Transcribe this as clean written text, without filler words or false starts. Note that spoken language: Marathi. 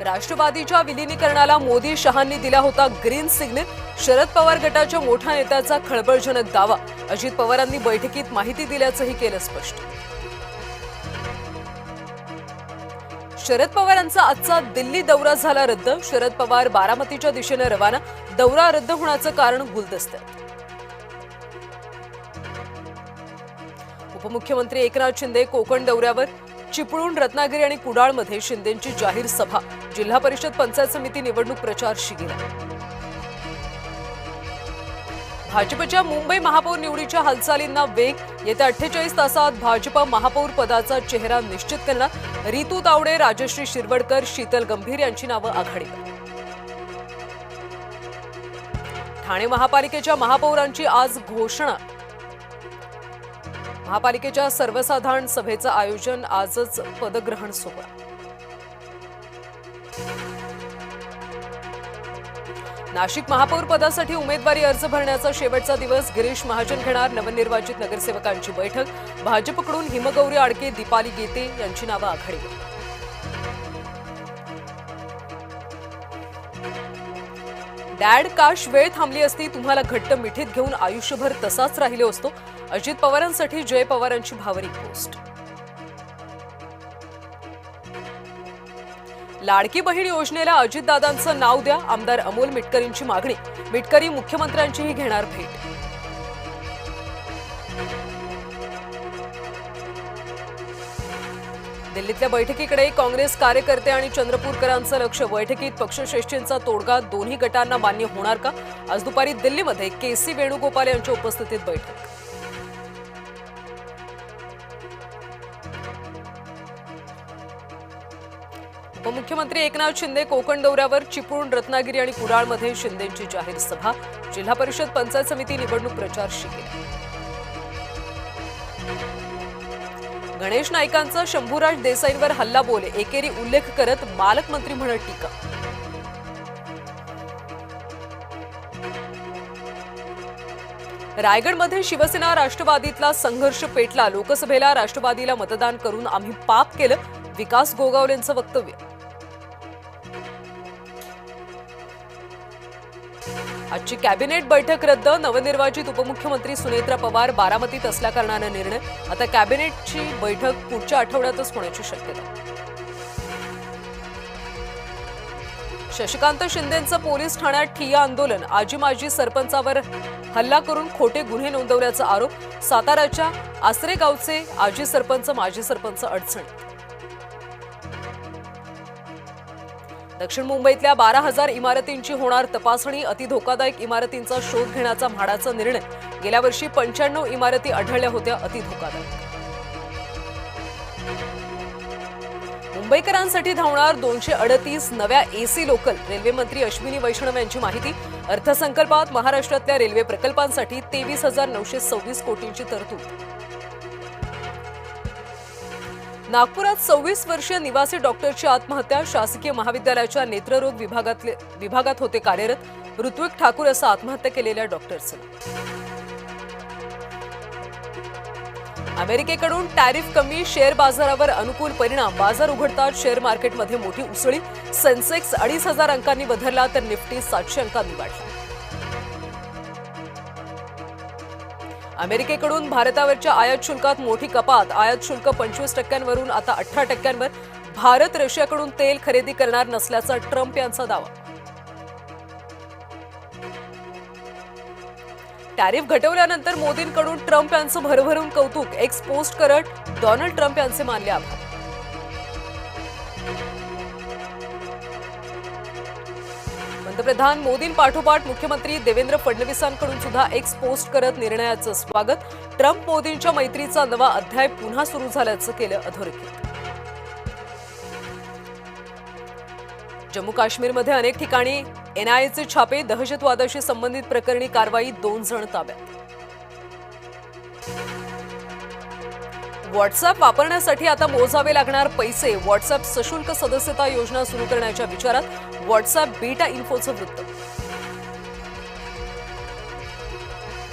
राष्ट्रवादीच्या विलीनीकरणाला मोदी शहांनी दिला होता ग्रीन सिग्नल. शरद पवार गटाच्या मोठ्या नेत्याचा खळबळजनक दावा. अजित पवारांनी बैठकीत माहिती दिल्याचंही केलं स्पष्ट. शरद पवारांचा आजचा दिल्ली दौरा झाला रद्द. शरद पवार बारामतीच्या दिशेने रवाना. दौरा रद्द होण्याचं कारण गुलदस्त्यात. उपमुख्यमंत्री एकनाथ शिंदे कोकण दौऱ्यावर. चिपळूण, रत्नागिरी आणि कुडाळमध्ये शिंदेंची जाहीर सभा. जिल्हा परिषद पंचायत समिती निवडणूक प्रचार शिगेला. भाजपच्या मुंबई महापौर निवडीच्या हालचालींना वेग. येत्या 48 तासात भाजप महापौर पदाचा चेहरा निश्चित करणार. रितू तावडे, राजश्री शिरवडकर, शीतल गंभीर यांची नावं आघाडीवर. ठाणे महापालिकेच्या महापौरांची आज घोषणा. महापालिकेच्या सर्वसाधारण सभेचं आयोजन. आजच पदग्रहण सोहळा. नाशिक महापौर पदासाठी उमेदवारी अर्ज भरण्याचा शेवटचा दिवस. गिरीश महाजन घेणार नवनिर्वाचित नगरसेवकांची बैठक. भाजपकडून हिमगौरी आडके, दीपाली गीते यांची नावं आघाडीवर. डॅड, काश वेळ थांबली असती. तुम्हाला घट्ट मिठीत घेऊन आयुष्यभर तसाच राहिलो असतो. अजित पवारांसाठी जय पवारांची भावनिक पोस्ट. लाडकी बहीण योजनेला अजितदादांचं नाव द्या. आमदार अमोल मिटकरींची मागणी. मिटकरी मुख्यमंत्र्यांचीही घेणार भेट. दिल्लीतल्या बैठकीकडे काँग्रेस कार्यकर्ते आणि चंद्रपूरकरांचं लक्ष. बैठकीत पक्षश्रेष्ठींचा तोडगा. दोन्ही गटांना मान्य होणार का? आज दुपारी दिल्लीमध्ये के.सी. वेणुगोपाल यांच्या उपस्थितीत बैठक. उपमुख्यमंत्री एकनाथ शिंदे कोकण दौऱ्यावर. चिपळूण, रत्नागिरी आणि कुडाळमध्ये शिंदेंची जाहीर सभा. जिल्हा परिषद पंचायत समिती निवडणूक प्रचार शिगेला. गणेश नाईकांचा शंभूराज देसाईंवर हल्ला बोल. एकेरी उल्लेख करत मालकमंत्री म्हणत टीका. रायगडमध्ये शिवसेना राष्ट्रवादीतला संघर्ष पेटला. लोकसभेला राष्ट्रवादीला मतदान करून आम्ही पाप केलं. विकास गोगावलेंचं वक्तव्य. आजची कॅबिनेट बैठक रद्द. नवनिर्वाचित उपमुख्यमंत्री सुनेत्रा पवार बारामतीत असल्याकारणाने निर्णय. आता कॅबिनेटची बैठक पुढच्या आठवड्यातच होण्याची शक्यता. शशिकांत शिंदेंचं पोलीस ठाण्यात ठिय्या आंदोलन. आजी माजी सरपंचावर हल्ला करून खोटे गुन्हे नोंदवल्याचा आरोप. साताराच्या आसरे गावचे आजी सरपंच, माजी सरपंच अडचणीत. दक्षिण मुंबईतल्या 12,000 इमारतींची होणार तपासणी. अतिधोकादायक इमारतींचा शोध घेण्याचा म्हाडाचा निर्णय. गेल्या वर्षी 95 इमारती आढळल्या होत्या अतिधोकादायक. मुंबईकरांसाठी धावणार 238 नव्या एसी लोकल. रेल्वे मंत्री अश्विनी वैष्णव यांची माहिती. अर्थसंकल्पात महाराष्ट्रातल्या रेल्वे प्रकल्पांसाठी 23,926 कोटींची तरतूद. नागपुरात 26 वर्षीय निवासी डॉक्टरची आत्महत्या. शासकीय महाविद्यालयाच्या नेत्ररोग विभागात होते कार्यरत. ऋत्विक ठाकूर असं आत्महत्या केलेल्या डॉक्टरचं. अमेरिकेकडून टॅरिफ कमी. शेअर बाजारावर अनुकूल परिणाम. बाजार उघडताच शेअर मार्केटमध्ये मोठी उसळी. सेन्सेक्स 2,500 अंकांनी वधारला तर निफ्टी 700 अंकांनी वाढला. अमेरिकेकडून भारतावरच्या आयात शुल्कात मोठी कपात. आयात शुल्क 25% आता 18%. भारत रशियाकडून तेल खरेदी करणार नसल्याचा ट्रम्प यांचा दावा. टॅरिफ घटवल्यानंतर मोदींकडून ट्रम्प यांचं भरभरून कौतुक. एक्स पोस्ट करत डोनाल्ड ट्रम्प यांचे मानले आभार. पंतप्रधान मोदींपाठोपाठ मुख्यमंत्री देवेंद्र फडणवीसांकडून सुद्धा एक्स पोस्ट करत निर्णयाचं स्वागत. ट्रम्प मोदींच्या मैत्रीचा नवा अध्याय पुन्हा सुरू झाल्याचं केलं अधोरेखित. जम्मू काश्मीरमध्ये अनेक ठिकाणी एनआयएचे छापे. दहशतवादाशी संबंधित प्रकरणी कारवाई. 2 जण ताब्यात. व्हॉट्सअप वापरण्यासाठी आता मोजावे लागणार पैसे. व्हॉट्सअप सशुल्क सदस्यता योजना सुरू करण्याच्या विचारात. व्हॉट्सअप बीटा इन्फोचं वृत्त.